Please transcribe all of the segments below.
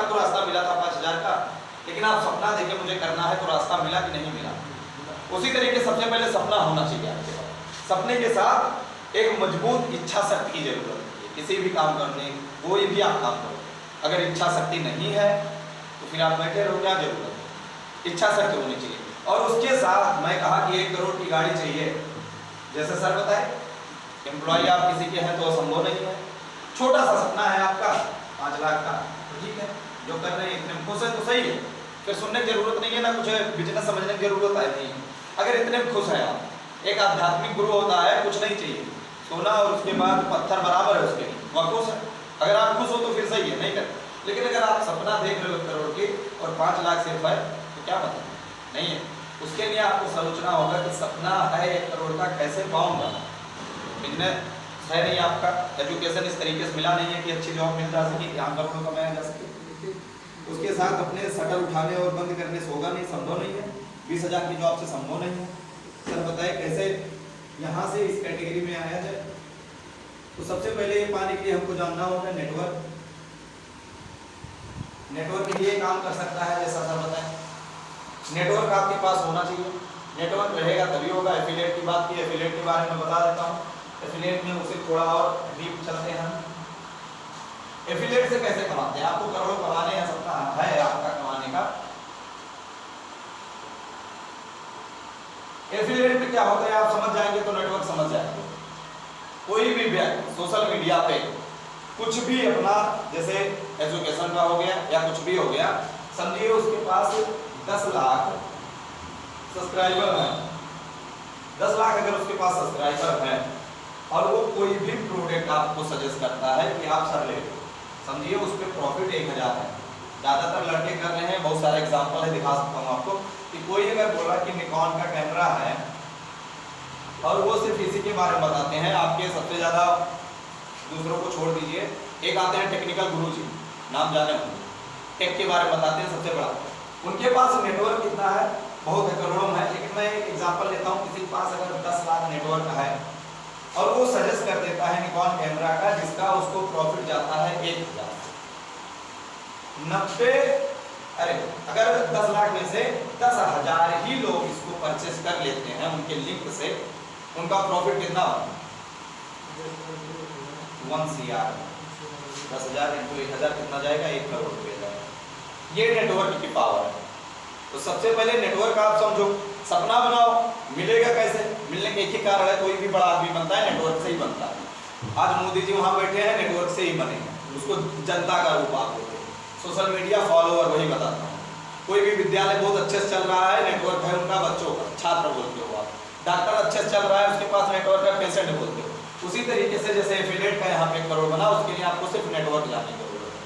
आपको रास्ता मिला था 5,000 का, लेकिन आप सपना देखे मुझे करना है, तो रास्ता मिला कि नहीं मिला? उसी तरीके सबसे पहले सपना होना चाहिए आपके पास। सपने के साथ एक मजबूत इच्छा शक्ति की जरूरत है किसी भी काम करने, कोई भी आप काम करो। अगर इच्छा शक्ति नहीं है तो फिर आप बैठे रहो, क्या जरूरत है? इच्छा शक्ति होनी चाहिए। और उसके साथ मैं कहा कि 1 करोड़ की गाड़ी चाहिए, जैसे सर बताए एम्प्लॉय आप किसी के हैं तो संभव नहीं है। छोटा सा सपना है आपका 5 लाख का, तो ठीक है, जो कर रहे हैं इतने खुश है तो सही है, फिर सुनने की जरूरत नहीं है ना, कुछ बिजनेस समझने की जरूरत है नहीं। अगर इतने खुश है आप, एक आध्यात्मिक गुरु होता है कुछ नहीं चाहिए, सोना और उसके बाद पत्थर बराबर है उसके लिए, वह खुश है। अगर आप खुश हो तो फिर सही है, नहीं करते। लेकिन अगर आप सपना देख रहे हो 1 करोड़ की और 5 लाख सिर्फ है तो क्या मतलब नहीं है। उसके लिए आपको सोचना होगा कि सपना है 1 करोड़ का, कैसे पाऊंगा। बिजनेस है नहीं आपका, एजुकेशन इस तरीके से मिला नहीं है कि अच्छी जॉब मिल जा सके, यहाँ करोड़ों कमाया जा सके, उसके साथ अपने शटर उठाने और बंद करने से होगा नहीं, संभव नहीं है। 20,000 की जॉब से संभव नहीं है। सर बताए कैसे यहाँ से इस कैटेगरी में आया जाए? तो सबसे पहले ये पाने के लिए हमको जानना होगा नेटवर्क। नेटवर्क के लिए काम कर सकता है, जैसा सर बताए नेटवर्क आपके पास होना चाहिए। नेटवर्क रहेगा तभी होगा। एफिलिएट की बात की, एफिलिएट के बारे में बता देता हूँ। एफिलिएट में उसे थोड़ा और डीप चलते हैं हम। एफिलिएट से कैसे कमाते हैं? आपको करोड़ों कमाने हैं, सपना है आपका कमाने का। एफिलिएट में क्या होता है आप समझ जाएंगे तो नेटवर्क समझ जाएंगे। कोई भी व्यक्ति सोशल मीडिया पे कुछ भी अपना, जैसे एजुकेशन का हो गया या कुछ भी हो गया, समझिए उसके पास 10 लाख सब्सक्राइबर हैं। 10 लाख अगर उसके पास सब्सक्राइबर हैं और वो कोई भी प्रोडक्ट आपको सजेस्ट करता है कि आप सर ले लो, समझिए उस पर प्रॉफिट 1,000 है। ज़्यादातर लड़के कर रहे हैं, बहुत सारे एग्जाम्पल है, दिखा सकता हूँ आपको कि कोई अगर बोला कि निकॉन का कैमरा है और वो सिर्फ इसी के बारे में बताते हैं, आपके सबसे ज़्यादा दूसरों को छोड़ दीजिए, एक आते हैं टेक्निकल गुरुजी, नाम जाने होंगे, टेक के बारे में बताते हैं सबसे बड़ा। उनके पास नेटवर्क कितना है? बहुत है, करोड़ों में है। लेकिन मैं एक एग्जाम्पल लेता हूँ, किसी के पास अगर 10 लाख नेटवर्क है और वो सजेस्ट कर देता है निकॉन कैमरा का, जिसका उसको प्रॉफिट जाता है 1,000, 90 अरे अगर 10 लाख में से 10,000 ही लोग इसको परचेस कर लेते हैं उनके लिंक से, उनका प्रॉफिट कितना होगा? 1 CR। 10,000 इंटू 1,000 कितना जाएगा? 1 करोड़ रुपये जाएगा। ये नेटवर्क की पावर है। तो सबसे पहले नेटवर्क आप समझो, सपना बनाओ। मिलेगा कैसे? मिलने के एक ही कारण है, कोई भी बड़ा आदमी बनता है नेटवर्क से ही बनता है। आज मोदी जी वहाँ बैठे हैं, नेटवर्क से ही बने हैं, उसको जनता का रूप आप देते हैं। सोशल मीडिया फॉलोअर, वही बताता हूँ। कोई भी विद्यालय बहुत अच्छे से चल रहा है, नेटवर्क है उनका, बच्चों का छात्र बोलते हो आप। डॉक्टर अच्छे से चल रहा है, उसके पास नेटवर्क है, पेशेंट बोलते हो। उसी तरीके से जैसे एफिलिएट का यहाँ पे 1 करोड़ बना, उसके लिए आपको सिर्फ नेटवर्क जानने की जरूरत है।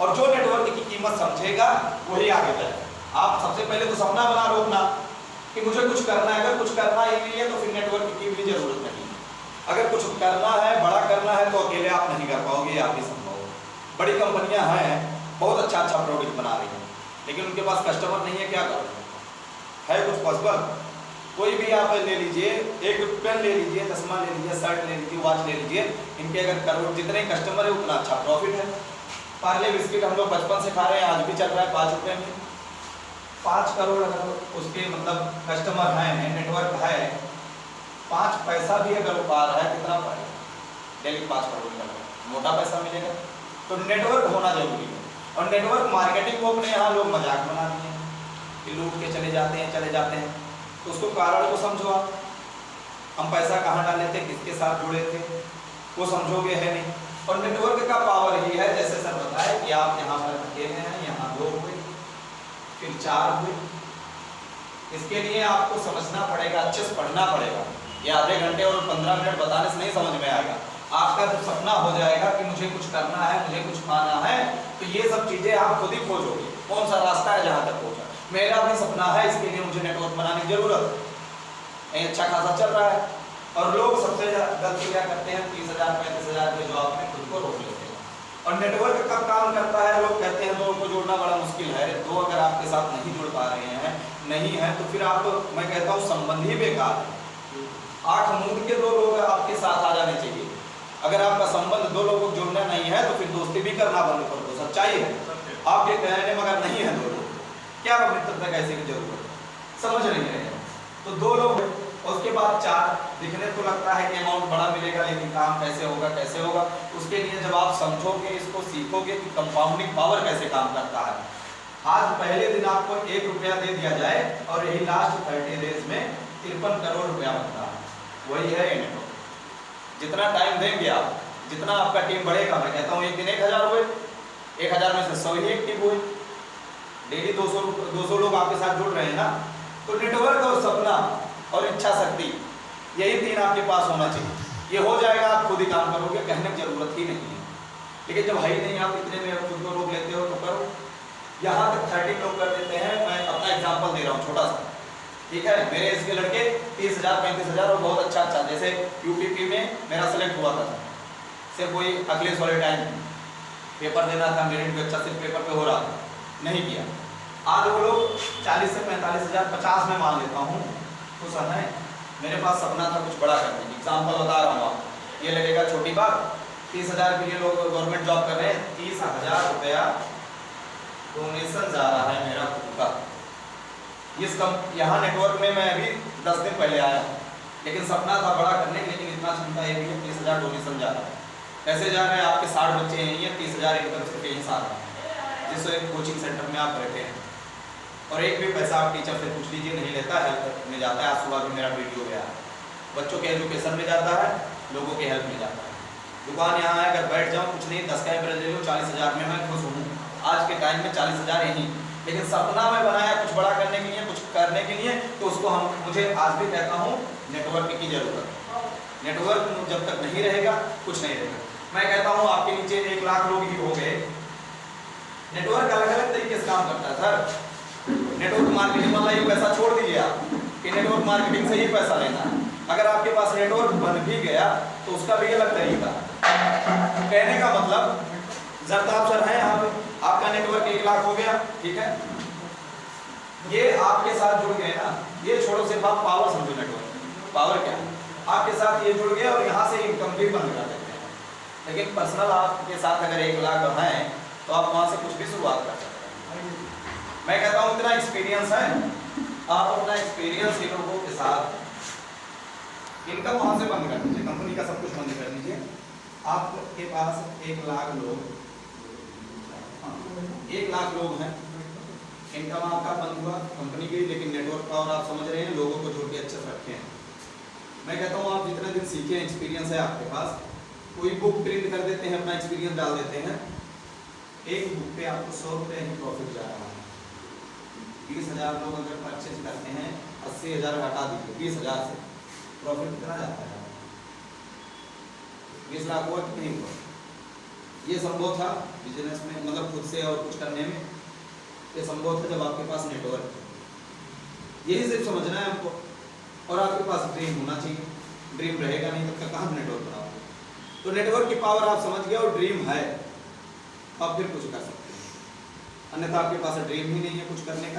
और जो नेटवर्क की कीमत समझेगा वही आगे जाएगा। आप सबसे पहले तो सपना बना लो अपना कि मुझे कुछ करना है। अगर कुछ करना ही नहीं है तो फिर नेटवर्क की भी जरूरत नहीं है। अगर कुछ करना है, बड़ा करना है, तो अकेले आप नहीं कर पाओगे, आप ही संभव। बड़ी कंपनियां हैं, बहुत अच्छा अच्छा प्रोडक्ट बना रही हैं, लेकिन उनके पास कस्टमर नहीं है, क्या करोगे? है कुछ पॉसिबल? कोई भी आप ले लीजिए, एक पेन ले लीजिए, चश्मा ले लीजिए, शर्ट ले लीजिए, वॉच ले लीजिए, इनके अगर करोड़ जितने कस्टमर है उतना अच्छा प्रॉफिट है। पार्ले बिस्किट हम लोग बचपन से खा रहे हैं, आज भी चल रहा है 5 रुपये में। 5 करोड़ अगर उसके मतलब कस्टमर हैं, नेटवर्क है, 5 पैसा भी अगर वो पा रहा है, कितना पाएगा? डेली 5 करोड़ का मोटा पैसा मिलेगा। तो नेटवर्क होना जरूरी है। और नेटवर्क मार्केटिंग को अपने यहाँ लोग मजाक बना दिए हैं कि लूट के चले जाते हैं। तो उसको कारण को समझो आप। हम पैसा कहाँ डाले थे, किसके साथ जुड़े थे, वो समझोगे है नहीं। और नेटवर्क का पावर ही है, जैसे सर बताए कि आप यहाँ पर अकेले हैं, यहाँ 2 हुए, फिर 4 हुए। इसके लिए आपको समझना पड़ेगा, अच्छे से पढ़ना पड़ेगा। ये आधे घंटे और 15 मिनट बताने से नहीं समझ में आएगा। आपका जब सपना हो जाएगा कि मुझे कुछ करना है, मुझे कुछ पाना है, तो ये सब चीजें आप खुद ही खोजोगे, कौन सा रास्ता है जहाँ तक पहुँचा। मेरा भी सपना है, इसके लिए मुझे नेटवर्क बनाने की जरूरत है। अच्छा खासा चल रहा है और लोग सबसे गलती क्या करते हैं, 30,000 35,000 के जॉब में खुद को रोक लेते हैं। और नेटवर्क कब काम करता है? लोग कहते हैं लोगों को जोड़ना बड़ा मुश्किल है। तो अगर आपके साथ नहीं जुड़ पा रहे हैं, नहीं है, तो फिर आप, मैं कहता हूँ संबंधी बेकार है। आंख मूंद के 2 लोग आपके साथ आ जाने चाहिए। अगर आपका संबंध 2 लोगों को जोड़ना नहीं है तो फिर दोस्ती भी करना बंद कर दो। सच्चाई है। आपके कहने मगर नहीं है 2 लोग, क्या मित्रता कैसे की जरूरत, समझ नहीं रहे हैं। तो 2 लोग और उसके बाद 4, दिखने तो लगता है कि अमाउंट बड़ा मिलेगा, लेकिन काम कैसे होगा, उसके लिए जब आप समझोगे, इसको सीखोगे कि कंपाउंडिंग पावर कैसे काम करता है। आज पहले दिन आपको 1 रुपया दे दिया जाए और यही लास्ट 30 डेज में 53 करोड़ रुपया बनता है, वही है नेटवर्क। जितना टाइम देंगे आप, जितना आपका टीम बढ़ेगा, मैं कहता हूँ एक दिन 1000 हुए, 1000 में से 100 ही एक्टिव हुए, डेली 200 लोग आपके साथ जुड़ रहे हैं ना। तो नेटवर्क और सपना और इच्छा शक्ति, यही 3 आपके पास होना चाहिए। ये हो जाएगा, आप खुद ही काम करोगे, कहने की जरूरत ही नहीं है। लेकिन जब है ही नहीं, आप इतने में खुद को रोक लेते हो तो करो। यहाँ तक 30 लोग कर देते हैं। मैं अपना एग्जाम्पल दे रहा हूँ छोटा सा, ठीक है। मेरे इसके लड़के 30,000 35,000 और बहुत अच्छा, जैसे यूपीपी में मेरा सेलेक्ट हुआ था, सिर्फ वही अगले वाले टाइम पेपर देना था, मेरिट भी अच्छा सिर्फ पेपर पे हो रहा था, नहीं किया। आज वो लोग 40 से 45,000 50 में मान लेता हूँ, तो सर है मेरे पास सपना था कुछ बड़ा करने की। एग्जाम्पल बता रहा हूँ आप, ये लगेगा छोटी बात, 30,000 के लिए लोग गवर्नमेंट जॉब कर रहे हैं, 30,000 रुपया डोनेशन जा रहा है मेरा खुद का। यहाँ नेटवर्क में मैं अभी 10 दिन पहले आया, लेकिन सपना था बड़ा करने की, लेकिन इतना क्षमता ये भी है 30,000 डोनेशन जा रहा है। कैसे जा रहे हैं? आपके 60 बच्चे हैं, ये 30,000 इनकम से कहीं से आ रहा है, जिस एक कोचिंग सेंटर में आप बैठे हैं, और एक भी पैसा आप टीचर से पूछ लीजिए नहीं लेता, हेल्प में जाता है। आज सुबह भी मेरा वीडियो गया, बच्चों के एजुकेशन में जाता है, लोगों के हेल्प में जाता है। दुकान यहाँ है, अगर बैठ जाऊँ कुछ नहीं 10 का एवरेज ले लो, 40,000 में मैं खुश हूँ। आज के टाइम में 40,000 यही, लेकिन सपना में बनाया कुछ बड़ा करने के लिए, कुछ करने के लिए, तो उसको मुझे आज भी कहता हूँ नेटवर्क की जरूरत। नेटवर्क जब तक नहीं रहेगा कुछ नहीं रहेगा। मैं कहता हूँ आपके नीचे 1 लाख लोग ही हो गए, नेटवर्क अलग अलग तरीके से काम करता है सर। नेटवर्क मार्केटिंग वाला ये पैसा छोड़ दीजिए आप कि नेटवर्क मार्केटिंग से ही पैसा लेना है। अगर आपके पास नेटवर्क बन भी गया तो उसका भी अलग तरीका। कहने का मतलब, जरदाब सर हैं यहाँ पे, आपका नेटवर्क 1 लाख हो गया, ठीक है, ये आपके साथ जुड़ गए ना, ये छोड़ो, सिर्फ आप पावर समझो। नेटवर्क पावर क्या है, आपके साथ ये जुड़ गए और यहाँ से इनकम भी बंद कर देते हैं। लेकिन पर्सनल आपके साथ अगर 1 लाख है तो आप वहाँ से कुछ भी शुरुआत कर सकते हैं। मैं कहता हूँ इतना एक्सपीरियंस है, आप अपना एक्सपीरियंस इन लोगों के साथ इनकम वहाँ से बंद कर दीजिए, कंपनी का सब कुछ बंद कर दीजिए। आपके पास 1 लाख लोग, 1 लाख लोग हैं, इनकम आपका बंद हुआ, कंपनी की, लेकिन नेटवर्क पावर आप समझ रहे हैं, लोगों को जोड़ के अच्छे से रखे हैं। मैं कहता हूँ आप जितने दिन सीखे, एक्सपीरियंस है आपके पास, कोई बुक प्रिंट कर देते हैं, अपना एक्सपीरियंस डाल देते हैं, एक बुक पे आपको 100 रुपये ही प्रॉफिट जा रहा है। 20,000 लोग अगर परचेज करते हैं, 80,000 घटा दीजिए, 20,000 से प्रॉफिट कितना जाता है? 20 लाख हुआ कि नहीं हुआ? ये संभव था बिजनेस में, मतलब खुद से और कुछ करने में, ये संभव था जब आपके पास नेटवर्क है। यही सिर्फ समझना है हमको, और आपके पास ड्रीम होना चाहिए। ड्रीम रहेगा नहीं तब तक कहाँ नेटवर्क बनाओगे? तो नेटवर्क की पावर आप समझ गए और ड्रीम है, आप फिर कुछ कर सकते हैं। अन्यथा आपके पास ड्रीम ही नहीं है कुछ करने का।